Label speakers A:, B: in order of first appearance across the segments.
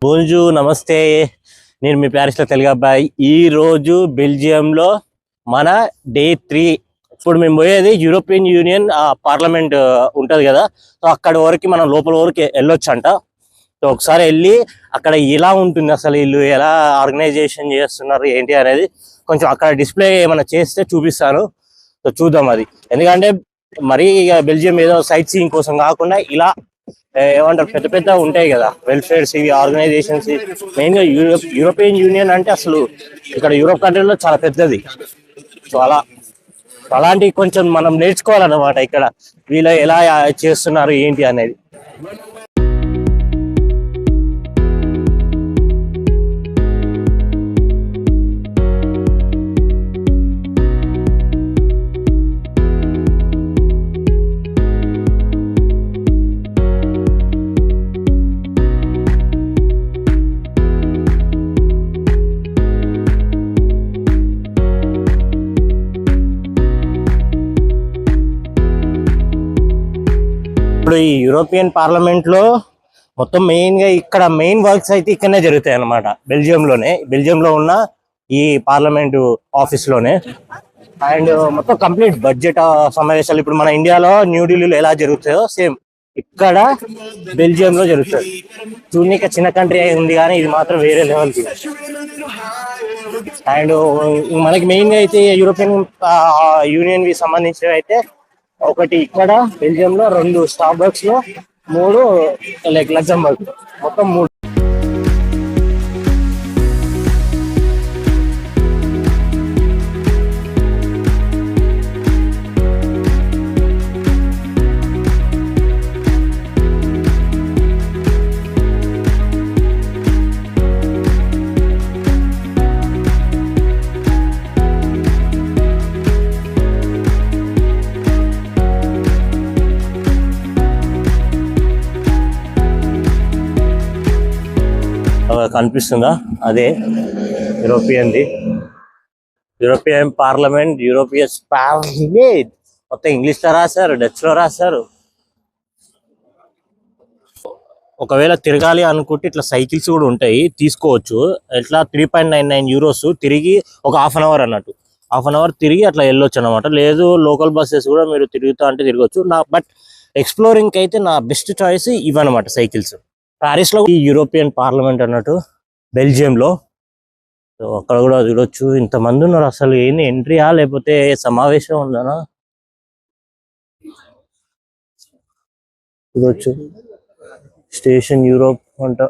A: బోంజు నమస్తే, నేను మీ ప్యారిస్లో తెలుగు అబ్బాయి. ఈరోజు బెల్జియంలో మన డే 3. ఇప్పుడు మేము పోయేది యూరోపియన్ యూనియన్ పార్లమెంట్ ఉంటుంది కదా, సో అక్కడ వరకు మనం లోపల వరకు వెళ్ళొచ్చు అంట. సో ఒకసారి వెళ్ళి అక్కడ ఎలా ఉంటుంది, అసలు వీళ్ళు ఎలా ఆర్గనైజేషన్ చేస్తున్నారు ఏంటి అనేది కొంచెం అక్కడ డిస్ప్లే ఏమైనా చేస్తే చూపిస్తాను. సో చూద్దాం అది. ఎందుకంటే మరీ బెల్జియం ఏదో సైట్ సీయింగ్ కోసం కాకుండా ఇలా ఏమంటారు పెద్ద పెద్ద ఉంటాయి కదా వెల్ఫేర్స్, ఇవి ఆర్గనైజేషన్స్. మెయిన్గా యూరోపియన్ యూనియన్ అంటే అసలు ఇక్కడ యూరోప్ కంట్రీలో చాలా పెద్దది. సో అలాంటి కొంచెం మనం నేర్చుకోవాలన్నమాట ఇక్కడ వీళ్ళు ఎలా చేస్తున్నారు ఏంటి అనేది. ఇప్పుడు ఈ యూరోపియన్ పార్లమెంట్ లో మొత్తం మెయిన్ వర్క్స్ అయితే ఇక్కడనే జరుగుతాయి అన్నమాట. బెల్జియంలో ఉన్న ఈ పార్లమెంట్ ఆఫీస్ లోనే. అండ్ మొత్తం కంప్లీట్ బడ్జెట్ సమావేశాలు ఇప్పుడు మన ఇండియాలో న్యూఢిల్లీలో ఎలా జరుగుతాయో సేమ్ ఇక్కడ బెల్జియంలో జరుగుతుంది. చూడనీక చిన్న కంట్రీ ఉంది కానీ ఇది మాత్రం వేరే లెవెల్. అండ్ మనకి మెయిన్ గా అయితే యూరోపియన్ యూనియన్ కి సంబంధించినవి అయితే ఒకటి ఇక్కడ బెల్జియంలో, 2 స్టార్బక్స్ లో, 3 లగ్జంబర్గ్, మొత్తం 3. కనిపిస్తుందా? అదే యూరోపియన్ పార్లమెంట్, యూరోపియన్ పార్లమెంట్. మొత్తం ఇంగ్లీష్ లో రాశారు, డచ్ లో రాశారు. ఒకవేళ తిరగాలి అనుకుంటే ఇట్లా సైకిల్స్ కూడా ఉంటాయి, తీసుకోవచ్చు. ఇట్లా 3.99 యూరోస్ తిరిగి ఒక హాఫ్ అన్ అవర్ అన్నట్టు. హాఫ్ అన్ అవర్ తిరిగి అట్లా వెళ్ళొచ్చు అనమాట. లేదు లోకల్ బస్సెస్ కూడా మీరు తిరుగుతా అంటే తిరగచ్చు. బట్ ఎక్స్ప్లోరింగ్ అయితే నా బెస్ట్ చాయిస్ ఇవన్నమాట సైకిల్స్. ప్యారిస్ లో ఈ యూరోపియన్ పార్లమెంట్ అన్నట్టు బెల్జియంలో. సో అక్కడ కూడా చూడొచ్చు, ఇంతమంది ఉన్నారు. అసలు ఏంది ఎంట్రీయా లేకపోతే సమావేశం ఉందనా? చూడొచ్చు స్టేషన్ యూరోప్ అంట.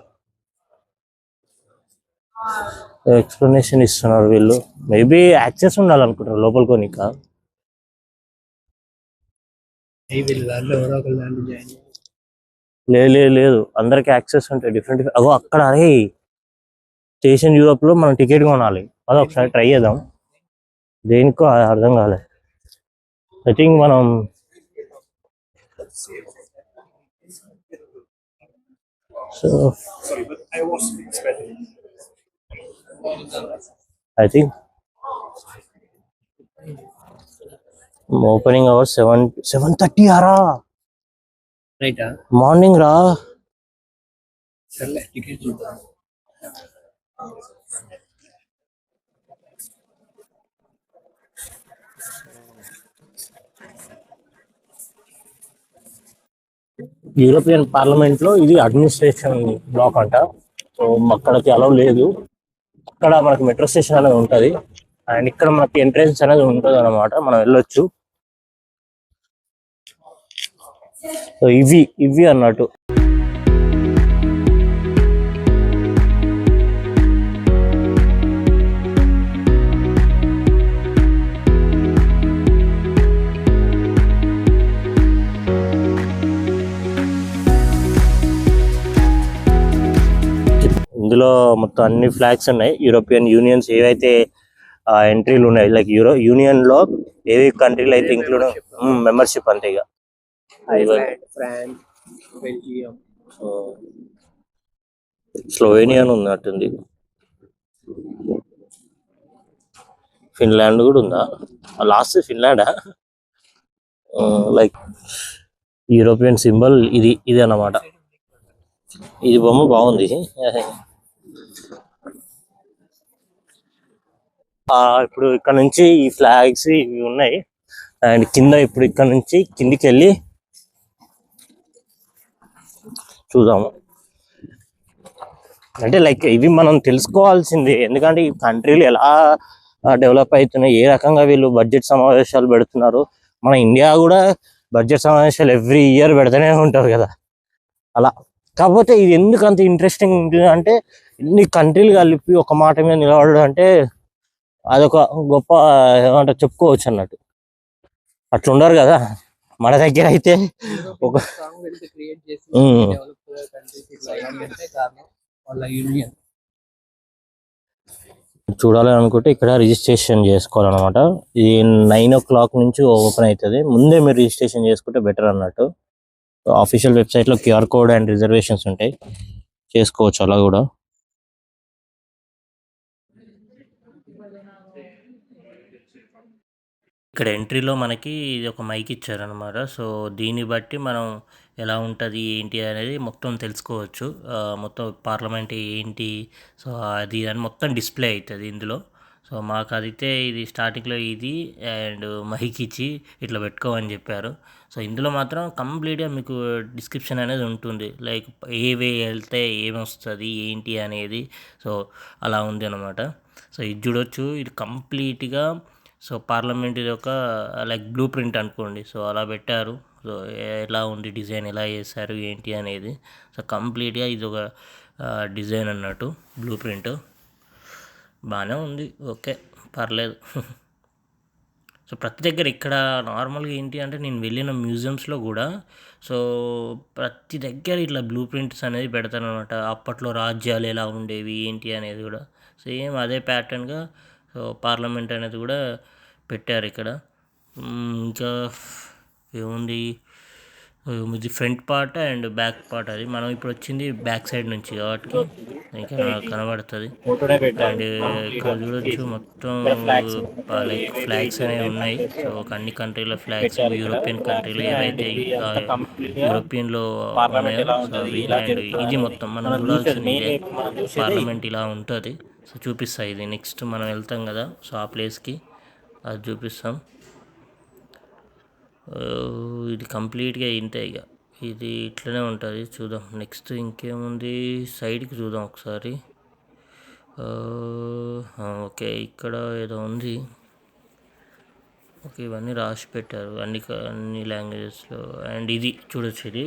A: ఎక్స్ప్లెనేషన్ ఇస్తున్నారు వీళ్ళు. మేబీ యాక్సెస్ ఉండాలనుకుంటారు లోపలికోనిక. లేదు, అందరికి యాక్సెస్ ఉంటాయి. డిఫరెంట్ అగో అక్కడ. అరే స్టేషన్ యూరోప్ లో మనం టికెట్ కొనాలి. అది ఒకసారి ట్రై చేద్దాం. దేనికో అర్థం కాలే. ఐ థింక్ మనం ఓపెనింగ్ అవర్స్ 7:30 ఆరా మార్నింగ్ రా. యూరోపియన్ పార్లమెంట్ లో ఇది అడ్మినిస్ట్రేషన్ బ్లాక్ అంట. సో అక్కడికి అలౌ లేదు. అక్కడ మనకి మెట్రో స్టేషన్ అనేది ఉంటది. అండ్ ఇక్కడ మనకి ఎంట్రెన్స్ అనేది ఉంటుంది అనమాట, మనం వెళ్ళొచ్చు. సో ఇవి అన్నట్టు. ఇందులో మొత్తం అన్ని ఫ్లాగ్స్ ఉన్నాయి. యూరోపియన్ యూనియన్స్ ఏవైతే ఎంట్రీలు ఉన్నాయి, లైక్ యూనియన్ లో ఏవి కంట్రీలు అయితే ఇంక్లూడ్ మెంబర్షిప్ అంతే. ఇక ఫ్రాన్స్, బెల్జియం, స్లోవేనియా ఉన్నట్టుంది. ఫిన్లాండ్ కూడా ఉందా? లాస్ట్ ఫిన్లాండా? లైక్ యూరోపియన్ సింబల్ ఇది అన్నమాట. ఇది బొమ్మ బాగుంది. ఇప్పుడు ఇక్కడ నుంచి ఈ ఫ్లాగ్స్ ఇవి ఉన్నాయి. అండ్ కింద ఇప్పుడు ఇక్కడ నుంచి కిందికి వెళ్ళి చూద్దాము. అంటే లైక్ ఇవి మనం తెలుసుకోవాల్సింది, ఎందుకంటే ఈ కంట్రీలు ఎలా డెవలప్ అవుతున్నాయి, ఏ రకంగా వీళ్ళు బడ్జెట్ సమావేశాలు పెడుతున్నారు. మన ఇండియా కూడా బడ్జెట్ సమావేశాలు ఎవ్రీ ఇయర్ పెడుతూనే ఉంటారు కదా అలా. కాకపోతే ఇది ఎందుకు అంత ఇంట్రెస్టింగ్ ఉంటుంది అంటే, ఇన్ని కంట్రీలు కలిపి ఒక మాట మీద నిలబడడం అంటే అదొక గొప్ప ఏమంటారు చెప్పుకోవచ్చు అన్నట్టు. అట్లా ఉండరు కదా మన దగ్గర అయితే ఒక చూడాలని అనుకుంటే ఇక్కడ రిజిస్ట్రేషన్ చేసుకోవాలన్నమాట. ఇది 9 o'clock నుంచి ఓపెన్ అవుతుంది. ముందే మీరు రిజిస్ట్రేషన్ చేసుకుంటే బెటర్ అన్నట్టు. ఆఫీషియల్ వెబ్సైట్లో QR కోడ్ అండ్ రిజర్వేషన్స్ ఉంటాయి, చేసుకోవచ్చు అలా కూడా. ఇక్కడ ఎంట్రీలో మనకి ఇది ఒక మైక్ ఇచ్చారనమాట. సో దీన్ని బట్టి మనం ఎలా ఉంటుంది ఏంటి అనేది మొత్తం తెలుసుకోవచ్చు. మొత్తం పార్లమెంట్ ఏంటి, సో అది అని మొత్తం డిస్ప్లే అవుతుంది ఇందులో. సో మాకు అదైతే ఇది స్టార్టింగ్లో ఇది అండ్ మైక్ ఇచ్చి ఇట్లా పెట్టుకోమని చెప్పారు. సో ఇందులో మాత్రం కంప్లీట్గా మీకు డిస్క్రిప్షన్ అనేది ఉంటుంది, లైక్ ఏ వే వెళ్తే ఏమొస్తుంది ఏంటి అనేది. సో అలా ఉంది అనమాట. సో ఇది చూడొచ్చు, ఇది కంప్లీట్గా సో పార్లమెంట్ ఇది ఒక లైక్ బ్లూ ప్రింట్ అనుకోండి. సో అలా పెట్టారు. సో ఎలా ఉంది డిజైన్, ఎలా చేశారు ఏంటి అనేది. సో కంప్లీట్గా ఇది ఒక డిజైన్ అన్నట్టు, బ్లూ ప్రింట్ బాగానే ఉంది, ఓకే పర్లేదు. సో ప్రతి దగ్గర ఇక్కడ నార్మల్గా ఏంటి అంటే, నేను వెళ్ళిన మ్యూజియంస్లో కూడా సో ప్రతి దగ్గర ఇట్లా బ్లూ ప్రింట్స్ అనేది పెడతాను అనమాట. అప్పట్లో రాజ్యాలు ఎలా ఉండేవి ఏంటి అనేది కూడా సేమ్ అదే ప్యాటర్న్గా సో పార్లమెంట్ అనేది కూడా పెట్టారు ఇక్కడ. ఇంకా ఏముంది, ఇది front part and back part. అది మనం ఇప్పుడు వచ్చింది బ్యాక్ సైడ్ నుంచి కాబట్టి ఇంకా కనబడుతుంది. అండ్ ఇక్కడ చూడొచ్చు మొత్తం లైక్ ఫ్లాగ్స్ అనేవి ఉన్నాయి. సో అన్ని కంట్రీల ఫ్లాగ్స్, యూరోపియన్ కంట్రీలు ఏవైతే యూరోపియన్లో ఉన్నాయో సో అవి. అండ్ ఇది మొత్తం మనం చూడాల్సింది ఇదే పార్లమెంట్ ఇలా ఉంటుంది. సో చూపిస్తాయి ఇది నెక్స్ట్ మనం వెళ్తాం కదా సో ఆ ప్లేస్కి అది చూపిస్తాం. ఇది కంప్లీట్గా ఇంతే, ఇక ఇది ఇట్లనే ఉంటుంది. చూద్దాం నెక్స్ట్ ఇంకేముంది, సైడ్కి చూద్దాం ఒకసారి. ఓకే ఇక్కడ ఏదో ఉంది, ఓకే ఇవన్నీ రాసి పెట్టారు అన్ని లాంగ్వేజెస్లో. అండ్ ఇది చూడొచ్చు, ఇది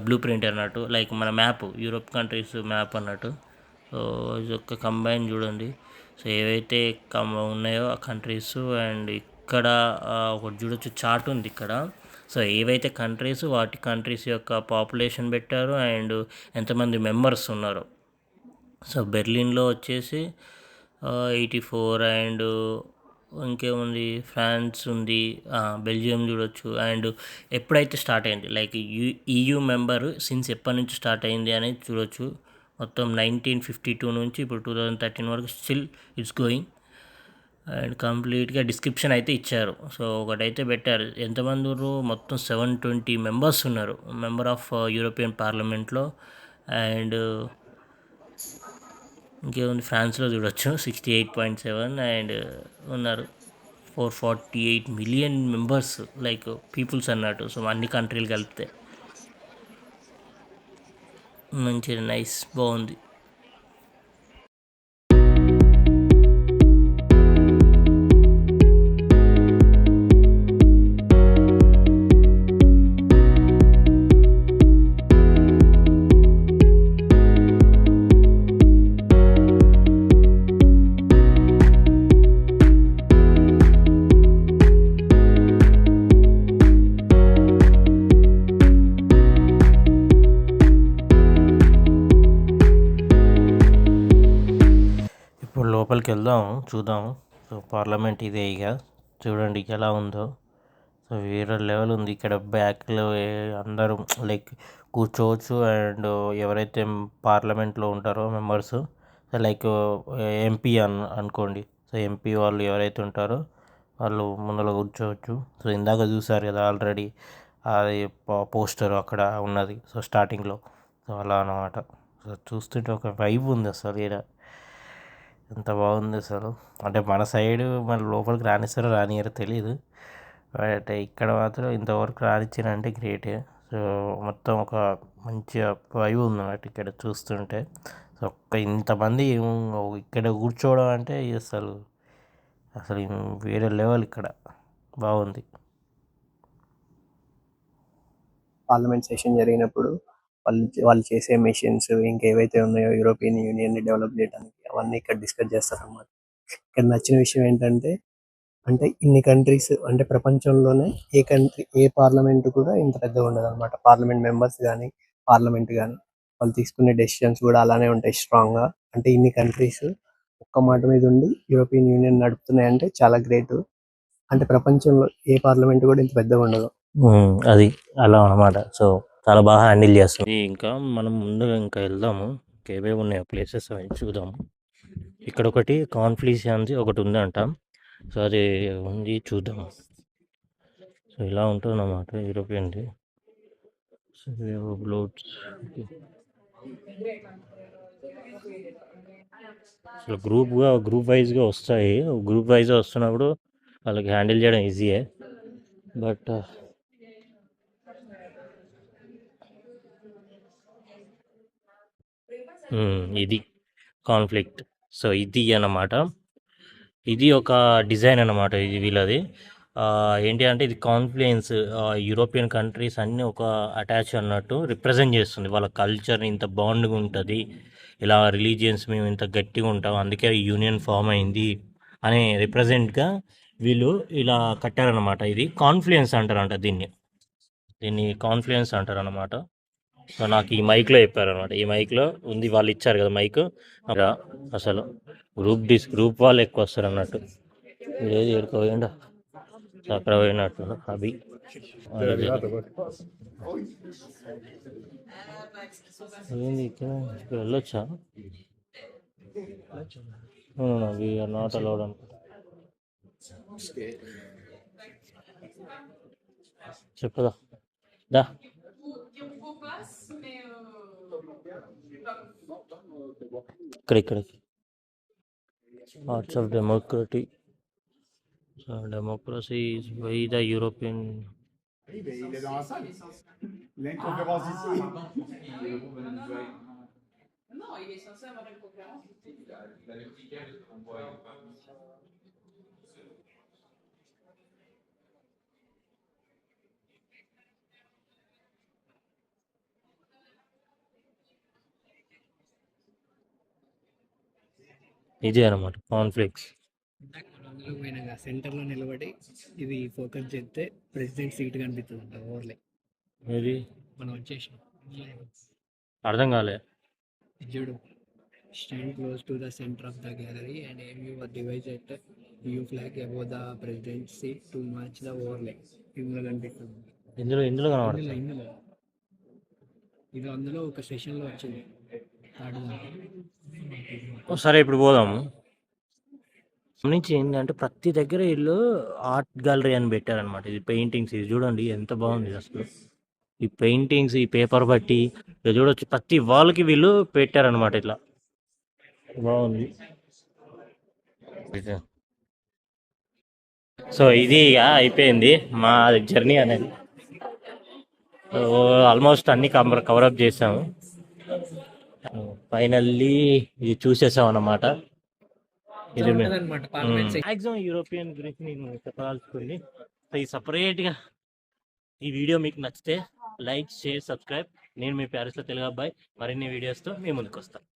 A: బ్లూ ప్రింట్ అన్నట్టు, లైక్ మన మ్యాప్, యూరోప్ కంట్రీస్ మ్యాప్ అన్నట్టు. సో ఇది ఒక కంబైన్ చూడండి. సో ఏవైతే ఉన్నాయో ఆ కంట్రీస్. అండ్ ఇక్కడ ఒకటి చూడొచ్చు, చార్ట్ ఉంది ఇక్కడ. సో ఏవైతే కంట్రీస్ వాటి కంట్రీస్ యొక్క పాపులేషన్ పెట్టారు అండ్ ఎంతమంది మెంబర్స్ ఉన్నారు. సో బెర్లిన్లో వచ్చేసి 84 అండ్ ఇంకేముంది ఫ్రాన్స్ ఉంది, బెల్జియం చూడొచ్చు. అండ్ ఎప్పుడైతే స్టార్ట్ అయింది, లైక్ EU మెంబర్ సిన్స్ ఎప్పటి నుంచి స్టార్ట్ అయింది అనేది చూడొచ్చు. మొత్తం 1952 నుంచి ఇప్పుడు 2013 వరకు స్టిల్ ఇట్స్ గోయింగ్. అండ్ కంప్లీట్గా డిస్క్రిప్షన్ అయితే ఇచ్చారు. సో ఒకటైతే పెట్టారు ఎంతమంది ఉన్నారు, మొత్తం 720 మెంబర్స్ ఉన్నారు, మెంబర్ ఆఫ్ యూరోపియన్ పార్లమెంట్లో. అండ్ ఇంకేముంది, ఫ్రాన్స్లో చూడొచ్చు 68.7 అండ్ ఉన్నారు 448 మిలియన్ మెంబర్స్ లైక్ పీపుల్స్ అన్నట్టు. సో అన్ని కంట్రీలు కలిపితే మంచిగా నైస్ బాగుంది. లోపలికి వెళ్దాం చూద్దాం. సో పార్లమెంట్ ఇదే, ఇక చూడండి ఎలా ఉందో. సో వేరే లెవెల్ ఉంది. ఇక్కడ బ్యాక్లో అందరూ లైక్ కూర్చోవచ్చు. అండ్ ఎవరైతే పార్లమెంట్లో ఉంటారో మెంబర్స్, లైక్ MP అనుకోండి. సో MP వాళ్ళు ఎవరైతే ఉంటారో వాళ్ళు ముందర కూర్చోవచ్చు. సో ఇందాక చూసారు కదా ఆల్రెడీ అది పోస్టర్ అక్కడ ఉన్నది. సో స్టార్టింగ్లో
B: సో అలా అనమాట. సో చూస్తుంటే ఒక వైబ్ ఉంది అసలు ఈడ, ఎంత బాగుంది అసలు. అంటే మన సైడు మన లోపలికి రానిస్తారో రానియరో తెలియదు, బట్ ఇక్కడ మాత్రం ఇంతవరకు రానిచ్చారంటే గ్రేటే. సో మొత్తం ఒక మంచి వైబ్ ఉంది అన్నట్టు ఇక్కడ చూస్తుంటే. సో ఒక్క ఇంతమంది ఇక్కడ కూర్చోవడం అంటే అసలు అసలు వేరే లెవెల్ ఇక్కడ, బాగుంది.
C: పార్లమెంట్ సెషన్ జరిగినప్పుడు వాళ్ళు చేసే మిషన్స్ ఇంకేవైతే ఉన్నాయో యూరోపియన్ యూనియన్ని డెవలప్ చేయడానికి అవన్నీ ఇక్కడ డిస్కస్ చేస్తారన్నమాట. ఇక్కడ నచ్చిన విషయం ఏంటంటే అంటే ఇన్ని కంట్రీస్ అంటే ప్రపంచంలోనే ఏ పార్లమెంట్ కూడా ఇంత పెద్దగా ఉండదు అనమాట. పార్లమెంట్ మెంబర్స్ కానీ పార్లమెంట్ కానీ వాళ్ళు తీసుకునే డెసిషన్స్ కూడా అలానే ఉంటాయి స్ట్రాంగ్గా. అంటే ఇన్ని కంట్రీస్ ఒక్క మాట మీద ఉండి యూరోపియన్ యూనియన్ నడుపుతున్నాయంటే చాలా గ్రేట్. అంటే ప్రపంచంలో ఏ పార్లమెంట్ కూడా ఇంత పెద్దగా ఉండదు.
A: అది అలా అనమాట. సో చాలా బాగా హ్యాండిల్ చేస్తుంది. ఇంకా మనం ముందుగా ఇంకా వెళ్దాము, ఇంకేమేమి ఉన్నాయో ప్లేసెస్ అవి చూద్దాము. ఇక్కడ ఒకటి కాన్ఫ్లిషియన్స్ ఒకటి ఉందంట, సో అది ఉంది చూద్దాం. సో ఇలా ఉంటుంది అన్నమాట యూరోపియన్ది. సో అసలు గ్రూప్ వైజ్గా వస్తాయి. గ్రూప్ వైజ్గా వస్తున్నప్పుడు వాళ్ళకి హ్యాండిల్ చేయడం ఈజీయే, బట్ ఇది కాన్ఫ్లిక్ట్. సో ఇది అన్నమాట, ఇది ఒక డిజైన్ అన్నమాట ఇది వీళ్ళది. ఏంటి అంటే ఇది కాన్ఫ్లుయెన్స్, యూరోపియన్ కంట్రీస్ అన్నీ ఒక అటాచ్ అన్నట్టు రిప్రజెంట్ చేస్తుంది. వాళ్ళ కల్చర్ ఇంత బాండ్గా ఉంటుంది, ఇలా రిలీజియన్స్ మేము ఇంత గట్టిగా ఉంటాం, అందుకే యూనియన్ ఫామ్ అయింది అనే రిప్రజెంట్గా వీళ్ళు ఇలా కట్టారనమాట. ఇది కాన్ఫ్లుయెన్స్ అంటారంట దీన్ని కాన్ఫ్లుయెన్స్ అంటారనమాట. సో నాకు ఈ మైక్లో చెప్పారనమాట, ఈ మైక్లో ఉంది, వాళ్ళు ఇచ్చారు కదా మైక్. అసలు గ్రూప్ వాళ్ళు ఎక్కువ వస్తారు అన్నట్టు. ఏది ఏడుకోపోయిండా, అక్కడ పోయినట్టు అభి. ఏంది ఇక్కడ వెళ్ళొచ్చా? వీఆర్ నాట్ అలౌడ్ అనుకుంటా. చెప్పదా దా. ఇక్కడ parts of democracy. So democracy is by the European. ఇదే అనమాట కాన్ఫ్లిక్ట్స్.
C: సెంటర్ లో నిలబడి ఇది ఫోకస్ చేస్తే ప్రెసిడెంట్ సీట్ కనిపిస్తుంది ఓవర్లే.
A: ఏది
C: మనం వచ్చేసాం.
A: అర్థం కాలే.
C: చూడు, stand close to the centre of the gallery and aim your device at you flag above the president seat to match the overlay. ఇందులో కనిపిస్తుంది.
A: ఇందులో కనబడుతుంది.
C: ఇది అందులో ఒక సెషన్ లో వచ్చింది.
A: సరే ఇప్పుడు పోదాము. నుంచి ఏంటంటే ప్రతి దగ్గర వీళ్ళు ఆర్ట్ గ్యాలరీ అని పెట్టారనమాట. ఇది పెయింటింగ్స్, ఇది చూడండి ఎంత బాగుంది అసలు. ఈ పెయింటింగ్స్, ఈ పేపర్ బట్టి ఇది చూడొచ్చు, ప్రతి వాళ్ళకి వీళ్ళు పెట్టారనమాట. ఇట్లా బాగుంది. సో ఇది ఇక అయిపోయింది మా జర్నీ అనేది. ఆల్మోస్ట్ అన్ని కవరప్ చేసాము. ఫైనల్లీ ఇది చూసేసాం అన్నమాట. ఇది మ్యాక్సిమం యూరోపియన్ గురించి నేను చెప్పాల్సుకుంది. ఈ సపరేట్గా ఈ వీడియో మీకు నచ్చితే లైక్, షేర్, సబ్స్క్రైబ్. నేను మీ ప్యారిస్లో తెలుగు అబ్బాయి, మరిన్ని వీడియోస్తో మీ ముందుకు వస్తాను.